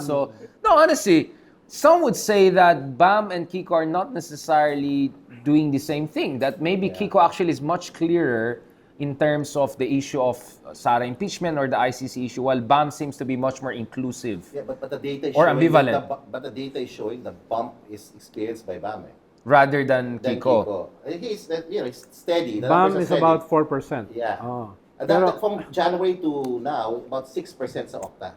So, no, honestly, some would say that Bam and Kiko are not necessarily doing the same thing. That maybe Kiko actually is much clearer in terms of the issue of Sara impeachment or the ICC issue, while Bam seems to be much more inclusive. Yeah, but the data is Or showing ambivalent. but the data is showing the bump is experienced by Bam. Rather than Then Kiko. He's he's steady. The BAM numbers is are steady. about 4%. Yeah. Oh. And Pero- that, from January to now, about 6% sa Okta.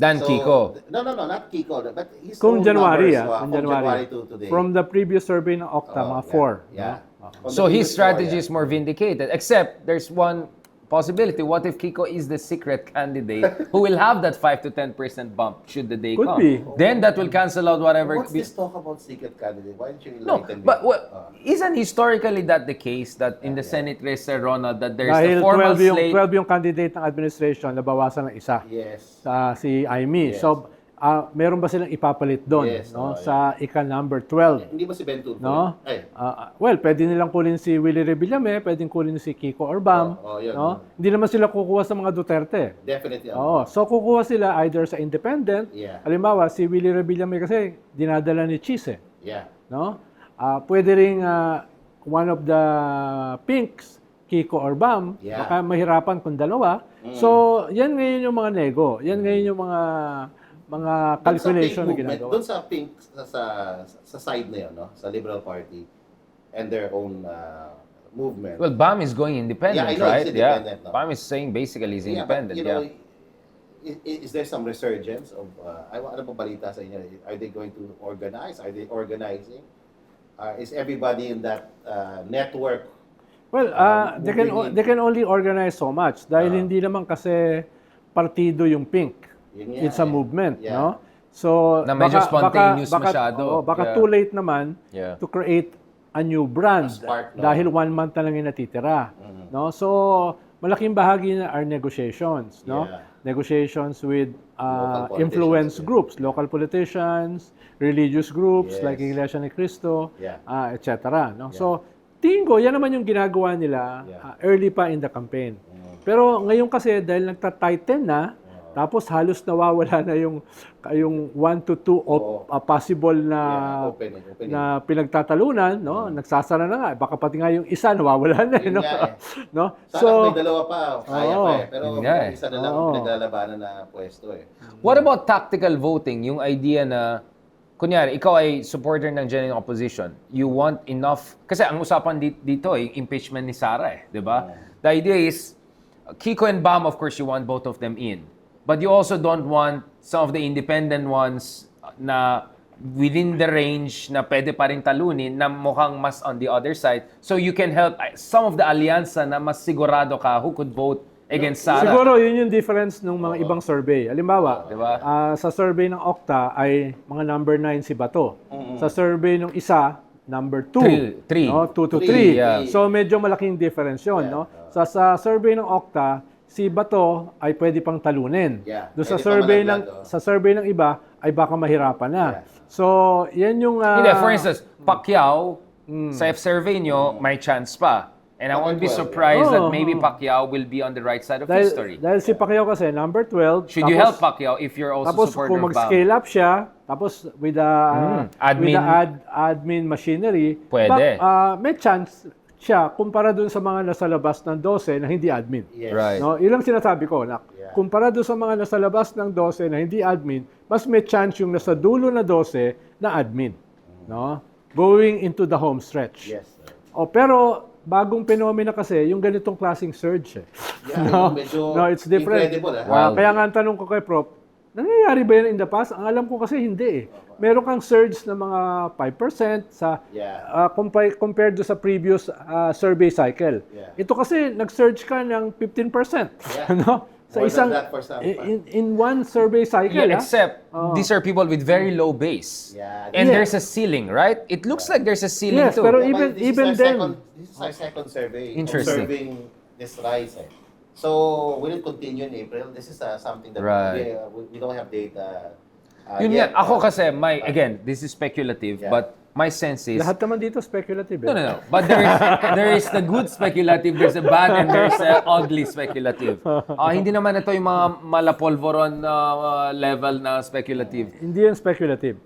Than Kiko. No, not Kiko. But his Kung own January, numbers, kung from January. January to today. From the previous survey ng Okta, mga 4. Yeah. From So the his previous strategy four, is more vindicated. Except there's one possibility. What if Kiko is the secret candidate who will have that 5 to 10% bump should the day Could come? be. Then that will cancel out whatever. What's this talk about secret candidate? Why don't you No, enlighten me? but isn't historically that the case that in the Senate race, Sir Ronald, that there's Dahil the formal 12 slate? 12 yung candidate ng administration, nabawasan ng isa. Yes. Si Aimee. Yes. So, meron ba silang ipapalit doon? Yes, no? oh, Sa number 12. Hindi ba si Ben Tulfo? No? Ay. Well, pwede nilang kunin si Willie Revillame, pwedeng kunin si Kiko or Bam. Yun. No? Hindi naman sila kukuha sa mga Duterte. Definitely. Oo. So, kukuha sila either sa independent. Yeah. Halimbawa, si Willie Revillame kasi dinadala ni Chise. Yeah. No? Pwede ring one of the pinks, Kiko or Bam, Yeah. baka mahirapan kung dalawa. So, yan ngayon yung mga nego. Yan ngayon yung mga calculation na ginagawa. Doon sa pink, sa side na yun, no? Sa Liberal Party and their own movement. Well, Bam is going independent, Yeah, I know, right? he's independent, no? Bam is saying basically he's independent. But, you know, is there some resurgence of, ano pa balita sa inyo? Are they going to organize? Are they organizing? Is everybody in that network? Well, they can only organize so much dahil hindi naman kasi partido yung pink. Yun nga, It's a movement, Yeah. no? So, Na medyo spontaneous masyado. Baka Yeah. too late naman Yeah. to create a new brand A spark, no? dahil 1 month na lang yung natitira. No? So, malaking bahagi na are negotiations, no? Yeah. Negotiations with Local influence politicians, groups, local politicians, religious groups Yes. like Iglesia ni Cristo, Yeah. etc. No? So, tingin ko, yan naman yung ginagawa nila early pa in the campaign. Pero ngayon kasi, dahil nagta-tighten na, tapos halos nawawala na yung 1 to 2 possible na opening. na pinagtatalunan, no? Nagsasara na nga. Baka pati nga yung isa nawawala na, Yun no? nga no? Sana may dalawa pa, kaya pa eh. Pero Yun nga eh. isa na lang pinaglalabanan na pwesto eh. What about tactical voting? Yung idea na, kunyari, ikaw ay supporter ng genuine opposition. You want enough, kasi ang usapan dito ay impeachment ni Sara eh, di ba? The idea is, Kiko and Bam, of course, you want both of them in. But you also don't want some of the independent ones na within the range na pwede pa rin talunin na mukhang mas on the other side. So you can help some of the alyansa na mas sigurado ka who could vote against Sara. Siguro yun yung difference ng mga ibang survey. Halimbawa, Diba? sa survey ng Okta ay mga number 9 si Bato. Sa survey ng isa, number 2. Three. No? 2 to 3. Three, yeah. So medyo malaking difference yun. No? Sa survey ng Okta, si Bato ay pwede pang talunin. Yeah. Doon Pwede pa malaglag, sa survey ng iba ay baka mahirapan na. Yeah. So, yan yung Hindi, for instance, Pacquiao, sa F-survey nyo, may chance pa. And I won't be surprised that maybe Pacquiao will be on the right side of history. dahil si Pacquiao kasi number 12. Should you help Pacquiao if you're also Tapos supporter kung of Bam? mag-scale up siya, tapos with the admin machinery, Pwede. may chance siya kumpara dun sa mga nasa labas ng 12 na hindi admin. Yes. Right. No, ilang sinasabi ko na kumpara dun sa mga nasa labas ng 12 na hindi admin, mas may chance yung nasa dulo na 12 na admin. No? Going into the home stretch. Yes. Pero bagong phenomena kasi yung ganitong klaseng surge. Yeah, medyo it's different. incredible, Wow. Kaya nga ang tanong ko kay Prof, nangyayari ba yan in the past? Ang alam ko kasi hindi eh. Meron kang surge na mga 5% sa compared do sa previous survey cycle. Yeah. Ito kasi nag-surge ka ng 15%. Yeah. No? Sa More isang than that for some. in one survey cycle. Yeah, except these are people with very low base. Yeah. And Yeah. there's a ceiling, right? It looks like there's a ceiling Yes, too. pero Yeah, but even then, this is our second survey Interesting. observing this rise. So, will it continue in April? This is something that Right. we don't have data Yun yet. nga, ako kasi, again, this is speculative, Yeah. but my sense is, Lahat naman dito speculative. no, no, no. But there is the good speculative, there's the bad, and there's the ugly speculative. Hindi naman ito yung mga malapolvoron level na speculative. Hindi yan speculative.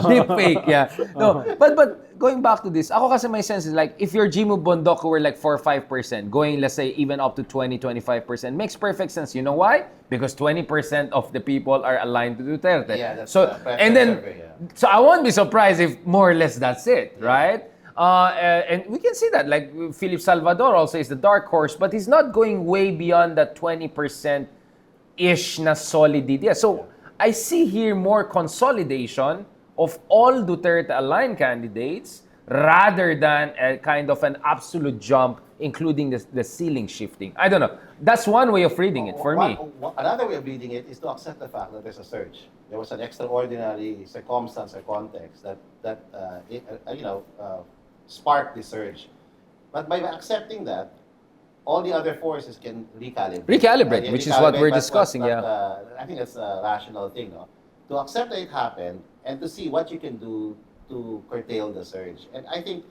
Deep fake, yeah. No, but going back to this, ako kasi my sense is like, if you're Jimmy Bondoc who were like 4 or 5%, going let's say even up to 20-25%, makes perfect sense. You know why? Because 20% of the people are aligned to Duterte. Yeah, that's so, the and then, survey, yeah. so I won't be surprised if more or less that's it, right? And we can see that, like Philip Salvador also is the dark horse, but he's not going way beyond that 20%-ish na solid idea. So I see here more consolidation of all Duterte-aligned candidates rather than a kind of an absolute jump, including the ceiling shifting. I don't know. That's one way of reading it for me. Another way of reading it is to accept the fact that there's a surge. There was an extraordinary circumstance or context that sparked the surge. But by accepting that, all the other forces can recalibrate. Recalibrate, which is what we're but- discussing, but, yeah. I think that's a rational thing, no? To accept that it happened and to see what you can do to curtail the surge. And I think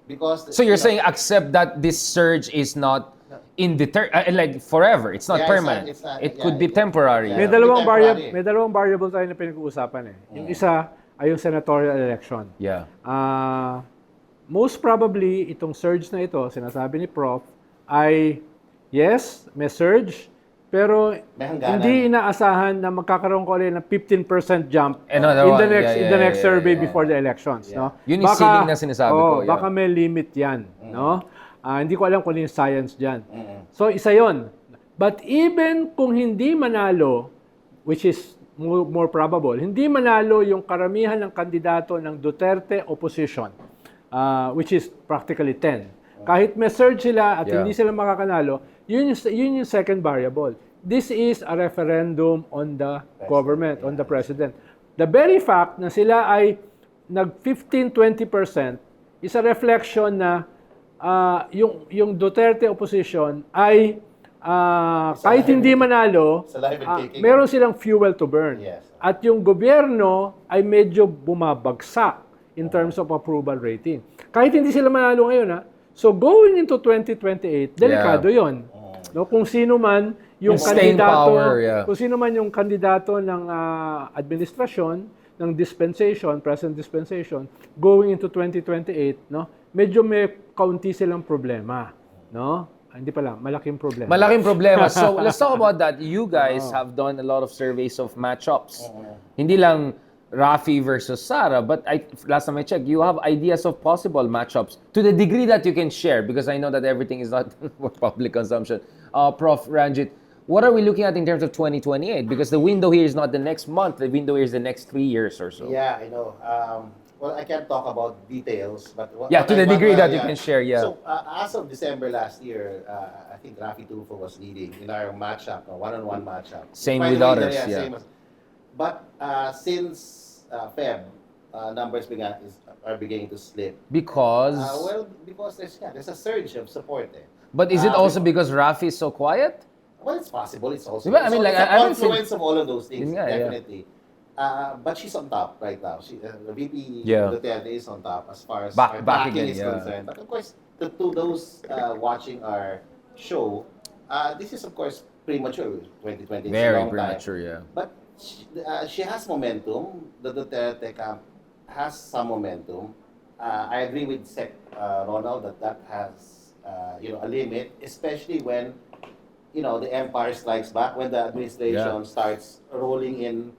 because... So you're saying accept that this surge is not like forever. It's not Yeah, permanent. it's not- it yeah, could be it- temporary. yeah. May Yeah. dalawang Temporary. may dalawang variable tayo na pinag-uusapan eh. Yung isa ay yung senatorial election. Yeah. Most probably, itong surge na ito, sinasabi ni Prof, ay yes, may surge, pero May hangganan. hindi inaasahan na magkakaroon ko ulit ng 15% jump Another in the one. next Yeah, in the yeah, next yeah, survey yeah. before the elections, no? Yun yung ceiling na sinasabi ko, yeah. Baka may limit 'yan, no? Hindi ko alam kung ano yung science diyan. So isa 'yon. But even kung hindi manalo, which is more probable, hindi manalo yung karamihan ng kandidato ng Duterte opposition, which is practically 10. Kahit may surge sila at Yeah. hindi sila makakanalo, yun yung second variable. This is a referendum on the government, on the president. The very fact na sila ay nag 15-20% is a reflection na yung Duterte opposition ay kahit hindi manalo, It's alive and kicking. meron silang fuel to burn. Yes. At yung gobyerno ay medyo bumabagsak in terms of approval rating. Kahit hindi sila manalo ngayon, ha? So going into 2028, delikado 'yon. No, kung sino man yung Yung staying kandidato, power, yeah. kung sino man yung kandidato ng administrasyon, ng dispensation, present dispensation, going into 2028, no? Medyo may kaunti silang problema, no? Hindi pala, malaking problema. Malaking problema. So let's talk about that. You guys have done a lot of surveys of matchups. Hindi lang Rafi versus Sara, but last time I checked, you have ideas of possible matchups to the degree that you can share, because I know that everything is not for public consumption. Prof. Ranjit, what are we looking at in terms of 2028? Because the window here is not the next month, the window here is the next 3 years or so. Yeah, I know. Well, I can't talk about details, but Yeah, to the degree that you can share, yeah. So, as of December last year, I think Rafi Tulfo was leading in our matchup, one-on-one matchup. Same By with the way, others, yeah. same but since Feb, numbers are beginning to slip. Because... Well, because there's a surge of support. but is it also because Rafi is so quiet? Well, it's possible. It's also Diba? I mean, like, it's a I haven't seen- confluence of all of those things, Yun nga, yeah. definitely. But she's on top right now. The VP Yeah. Duterte is on top as far as Back our backing again, is yeah. concerned. But of course, to those watching our show, this is of course premature. 2020 is a Very long premature, time. yeah. But she has momentum. The Duterte camp has some momentum. I agree with Sec Ronald that has a limit, especially when the empire strikes back, when the administration starts rolling in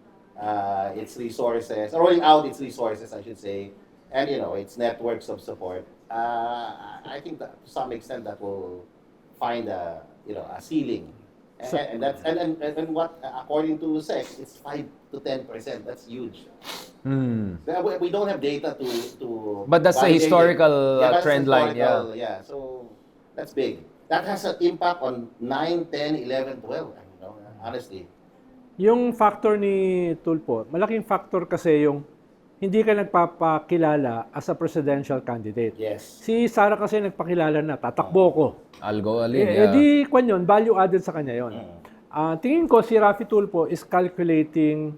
its resources, rolling out its resources, I should say, and its networks of support. I think that to some extent that will find a ceiling, and that's and what according to SEC, it's 5 to 10%. That's huge. We don't have data to. But that's a validate it. historical that's trend line, historical, yeah. So that's big. That has an impact on 9, 10, 11, 12. Honestly. Yung factor ni Tulfo, malaking factor kasi yung hindi ka nagpapakilala as a presidential candidate. Yes. Si Sara kasi nagpakilala na, tatakbo ko. I'll go alin, Eh di, kwan yun, value added sa kanya yon. Tingin ko si Rafi Tulfo is calculating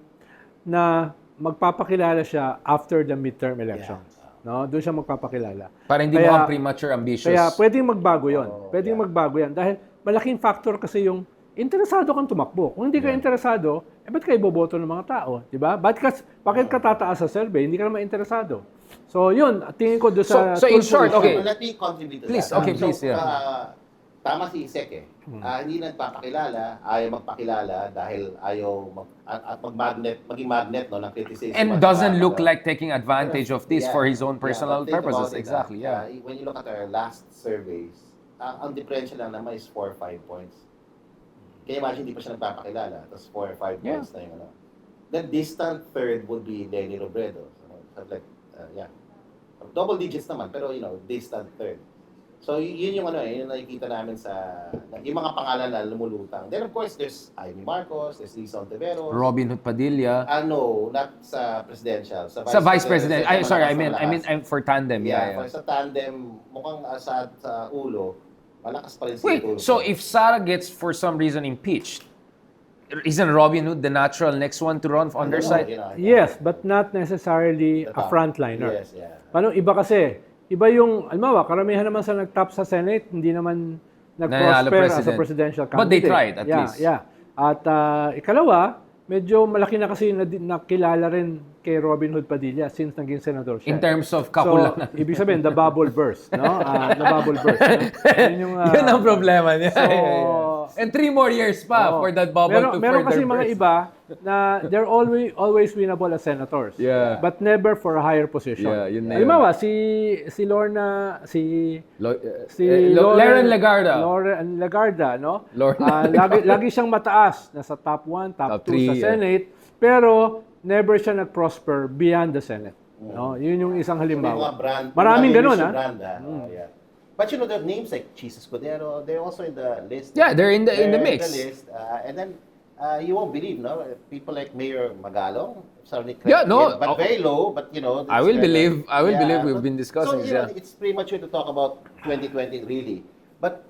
na magpapakilala siya after the midterm elections. No? Doon siya magpapakilala. Para hindi Kaya- mo premature ambitious. Kaya pwedeng magbago yon. Pwedeng magbago yan. Dahil malaking factor kasi yung interesado kang tumakbo. Kung hindi ka interesado, ba't ka iboboto ng mga tao? Diba? Bakit ka tataas sa survey? Hindi ka naman interesado. So, yun. Tingin ko doon sa... So in Tulfo short, issue. okay. Let me contribute to Please, that. okay, please, yeah. Tama si Isek eh. Hindi nagpapakilala, ayaw magpakilala dahil ayaw maging magnet no, ng criticism. And at doesn't saka, look like taking advantage of this Yeah. for his own personal but think purposes. about it, Exactly, yeah. When you look at our last surveys, ang differential lang naman is 4 or 5 points. Kaya imagine, hindi pa siya nagpapakilala. Tapos 4 or 5 Yeah. points na yung ano. The distant third would be Lenny Robredo. So, like, yeah. Double digits naman, pero distant third. So, yun yung yun yung nakikita namin sa, yung mga pangalan na lumulutang. Then, of course, there's Amy Marcos, there's Lisa Ontiveros. Robin Hood Padilla. No, not sa presidential. Sa vice president. Sa Sorry, I malakas. mean for tandem. Yeah, Yeah, for sa tandem, mukhang sa ulo, malakas pa rin si Wait, Tulfo. so if Sara gets for some reason impeached, isn't Robin Hood the natural next one to run on their side? Yes, but not necessarily a frontliner. Yes, yeah. Paano iba kasi? Iba yung, alam karamihan naman sa nag-top sa Senate, hindi naman Nanalo nag-prosper as a president. presidential candidate. But they tried, at least. Yeah. At ikalawa, medyo malaki na kasi nakilala rin kay Robin Hood Padilla since naging senador siya. In terms of So, kakulanan. ibig sabihin, the bubble burst, no? The bubble burst. No? Yun yung, Yun ang problema niya. So, And 3 more years pa for that bubble to meron further kasi mga burst. iba na they're always winnable as senators. Yeah. But never for a higher position. Yeah, yun na yun. Halimbawa, si Lorna, si Laren Legarda. Lauren Legarda, no? Lorna Lagi siyang mataas, nasa top 1, top Top 2 sa three, yeah. Senate, pero never siya nag-prosper beyond the Senate. No? Yun yung isang Yung mga halimbawa. brand, Maraming yung mga ganun, issue ha? brand, yeah. But the names like Jesus Cordero, they're also in the list. Yeah, they're in the They're mix. list. And then, you won't believe, no? People like Mayor Magalong, sorry, Yeah, no, but very low, but I will believe we've but- been discussing, So, it's premature to talk about 2020, really. But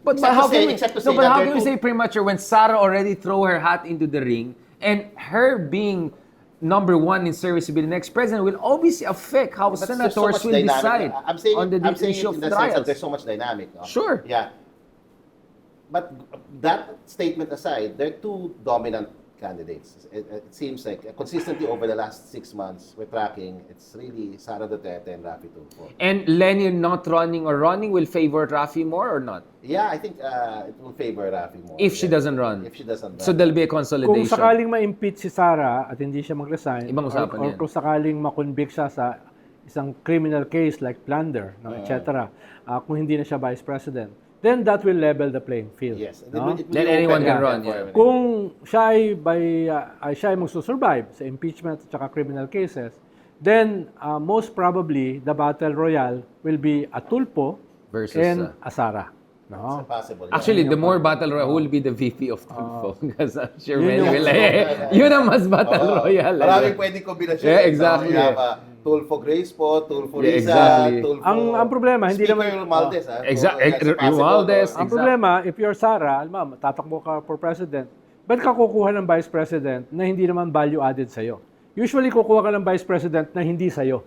except how to say- can we, except to no, say but that how they're can we too- say premature when Sarah already throw her hat into the ring and her being number 1 in service to be the next president will obviously affect how But there's so senators much will dynamic. decide I'm saying, on the I'm saying issue it of in the sense that trials. there's so much dynamic. No? Sure. Yeah. But that statement aside, there are two dominant candidates. It seems like consistently over the last 6 months, we're tracking, it's really Sara Duterte and Raffy Tulfo. And Lenny not running or running will favor Rafi more or not? Yeah, I think it will favor Raffy more. If she doesn't run. If she doesn't run. So there'll be a Kung consolidation. sakaling ma-impeach si Sara at hindi siya mag-resign, Ibang usapan or yan. kung sakaling ma-convict siya sa isang criminal case like plunder, no, etc., kung hindi na siya vice president, then that will level the playing field. Yes. No? It will Then open anyone can up run, for yeah. everyone. Kung siya ay magsusurvive sa impeachment at saka criminal cases, then most probably the battle royale will be a Tulfo Versus, and a Sara. No? It's possible. yeah. Actually, the more battle royale, who will be the VP of Tulfo? Because I'm sure Yun many yung- will. Yun ang mas battle royale. Maraming pwedeng kombinasyon. Yeah, exactly. You have Tulfo Grace po, Tulfo Yeah, Risa, exactly. Tulfo... Ang problema, hindi Speaker naman- Romualdez, ha? Exactly. So, that's possible, Romualdez, no? Ang problema, if you're Sara, tatakbo ka for president, ba't ka kukuha ng vice president na hindi naman value added sa'yo? Usually, kukuha ka ng vice president na hindi sa'yo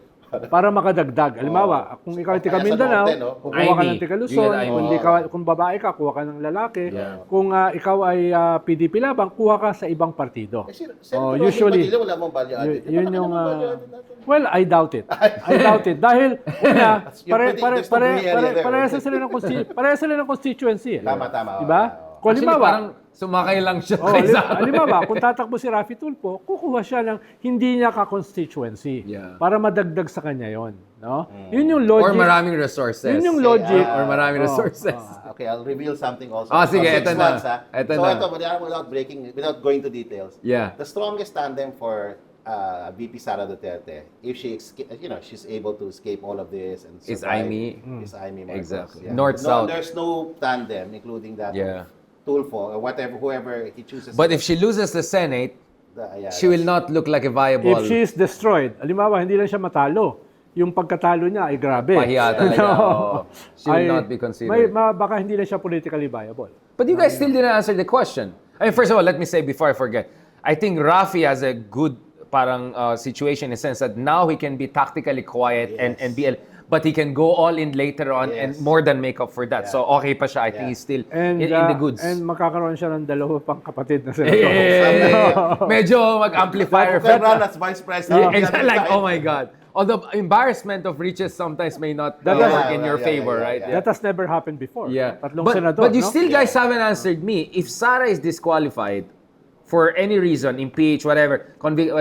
para makadagdag. Halimbawa, kung ikaw ay taga Kaya sa Mindanao, norte, no? kukuha ka Amy. ng taga You Luzon. get Amy. Kung babae ka, kuha ka ng lalaki. Yeah. Kung ikaw ay PDP labang, kuha ka sa ibang partido. Eh, Oh, Senator usually, Robin Padilla, wala mong value added. yun Malaki yung... naman value added natin. well, I doubt it. I doubt it. Dahil, una, There's no gray area there. parehas sila ng constituency. Tama, tama. Diba? Kung Actually, halimbawa, parang sumakay lang siya Oh, kay Sara. halimbawa, kung tatakbo si Raffy Tulfo, kukuha siya ng hindi niya ka-constituency Yeah. para madagdag sa kanya yon, no? Yun yung logic. Or maraming resources. Yun yung logic. Or maraming resources. Okay, I'll reveal something also. Sige, For 6 eto na. months, ha? Eto So na. without going to details. Yeah. The strongest tandem for VP Sara Duterte, if she's able to escape all of this and Is survive, Amy. is Amy Marcos. Exactly. Yeah. North-south. There's no tandem, including that Yeah. of Tulfo or whoever he chooses. But if she loses the Senate, she will not look like a viable If she is destroyed, halimbawa, hindi lang siya matalo. Yung pagkatalo niya ay grabe. pahiya talaga. Oo. She will not be considered. Baka hindi na siya politically viable. But you guys still didn't answer the question. I mean, first of all, let me say before I forget, I think Rafi has a good situation in the sense that now he can be tactically quiet and but he can go all in later on and more than make up for that. So okay pa siya. I think he's still in the goods. And makakaroon siya ng dalawa pang kapatid na sila. Medyo mag-amplifier. Can run as vice president. Exactly, like, oh my God. Although embarrassment of riches sometimes may not work in your favor, right? That has never happened before. Yeah. Tatlong senador, But you no? still guys haven't answered me. If Sara is disqualified for any reason, impeach, whatever, convict,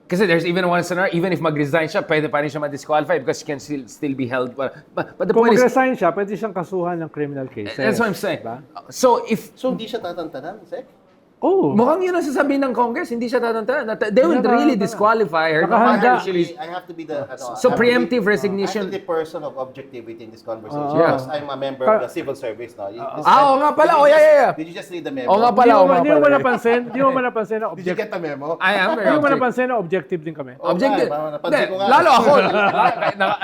kasi there's even one scenario, even if mag-resign siya, pwede pa rin siya ma-disqualify because she can still be held. But the Kung point is, mag-resign siya, pwede siyang kasuhan ng criminal cases. that's what I'm saying. Diba? So hindi siya tatantanan, Sek? Oh. mukhang yun ang sasabihin ng Congress, hindi siya tatantanan. They will really disqualify her. Nakahanda. Actually, I have to be the... So preemptive resignation. I'm the person of objectivity in this conversation Yeah. because I'm a member of the civil service now. Oo nga pala. Yeah. Did you just read the memo? Oo nga pala. Hindi mo napansin na Did you get the memo? I am very Hindi mo objective. napansin na objective din kami. Objective. Napansin ko nga. Lalo ako.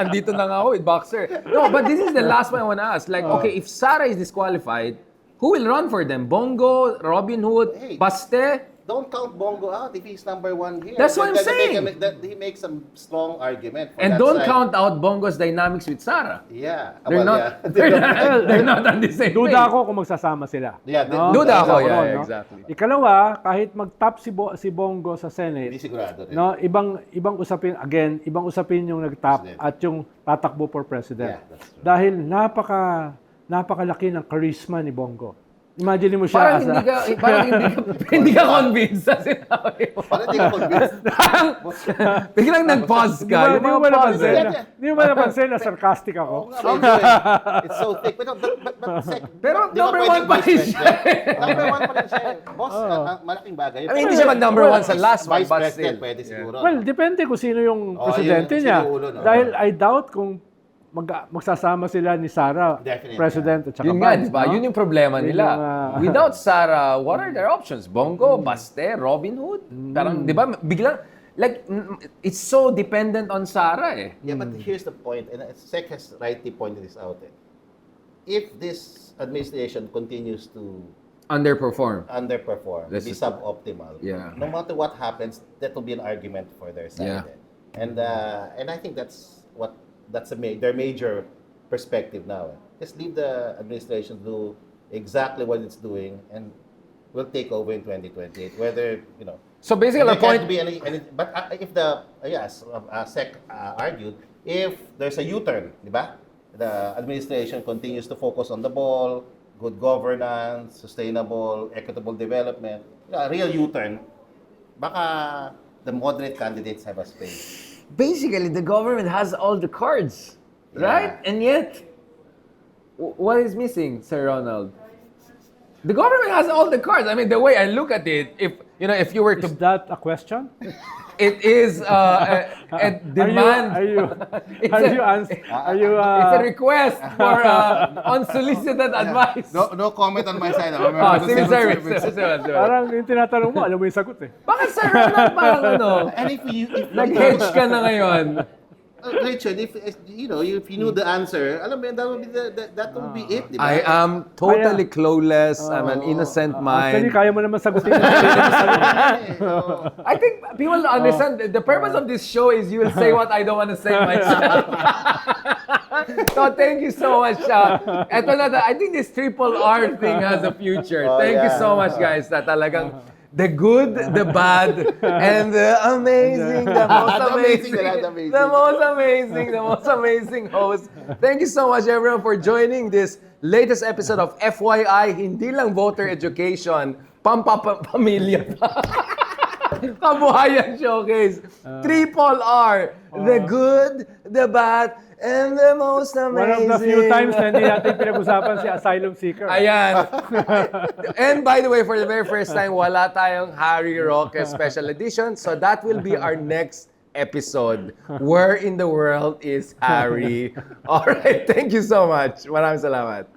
Andito na nga ako with Boxer. No, but this is the last one I want to ask. Like, okay, if Sara is disqualified, who will run for them? Bongo, Robin Hood, Hey. Baste? Don't count Bongo out if he's number one here. That's what I'm Then saying. He makes some strong argument for And that don't side. count out Bongo's dynamics with Sara. Yeah. They're not. They're not on the same page. Duda ako kung magsasama sila. Yeah, Duda ako, Duda yeah, no? exactly. Ikalawa, kahit mag-top si Bongo sa Hindi Senate, sigurado rin. no, ibang usapin yung nag-top President. at yung tatakbo for president. Yeah, that's true. Dahil napakalaki ng charisma ni Bongo. Imagine mo siya Parang hindi ka convinced sa sinabi mo. Parang hindi ka convinced. Biglang nag-pause ka. Yung Hindi mo mga ba pauses. napansin? Hindi mo ba napansin na sarcastic ako? It's so thick. But Sek, Pero di ba number pwedeng one pa vice rin siya. president? Number one pa rin siya. Boss, malaking bagay. I mean, hindi siya mag-number one sa last one, Vice but president, still. pwede siguro. Well, depende kung sino yung presidente yung niya. sinuulo, no? Dahil I doubt kung magsasama sila ni Sara, Definitely, president at saka Yun nga, Vance, di ba? no? Yun yung problema Yun nila. yung, Without Sara, what are their options? Bongo, Baste, Robin Hood? Parang, di ba, biglang, like, it's so dependent on Sara eh. Yeah, but here's the point, and Sek has rightly pointed this out. If this administration continues to Underperform. underperform, This be is- suboptimal, Yeah. no matter what happens, that will be an argument for their side. Yeah. And I think that's their major perspective now. Just leave the administration do exactly what it's doing, and we'll take over in 2028. Whether So basically, there the point, can't be any but if the Sec argued, if there's a U-turn, di ba? The administration continues to focus on the ball, good governance, sustainable, equitable development, a real U-turn, baka the moderate candidates have a space. basically, the government has all the cards, right? Yeah. And yet, what is missing, Sir Ronald? The government has all the cards. I mean, the way I look at it, if you were to Is that a question? it is a demand. It's a request for unsolicited advice. No comment on my side. Civil service. Parang yung tinatanong mo, alam mo yung sagot eh. Bakit Sir Ronald parang And if nag-hedge ka na ngayon? Richard, if you knew the answer, alam mo, that would be it, di ba? I am totally clueless. I'm an innocent Actually, mind. kaya mo naman sagutin. I think people understand the purpose of this show is you will say what I don't want to say myself. So thank you so much. Eto na, I think this triple R thing has a future. Thank you so much, guys. Na talagang the good, the bad, and the amazing, the most amazing host. Thank you so much, everyone, for joining this latest episode of FYI, hindi lang voter education, pampapamilya pa. Kabuhayan Showcase. Triple R. The good, the bad, and the most amazing. One of the few times na hindi natin pinag-usapan si Asylum Seeker. Ayan. And by the way, for the very first time, wala tayong Harry Roque Special Edition. So that will be our next episode. Where in the world is Harry? Alright, thank you so much. Maraming salamat.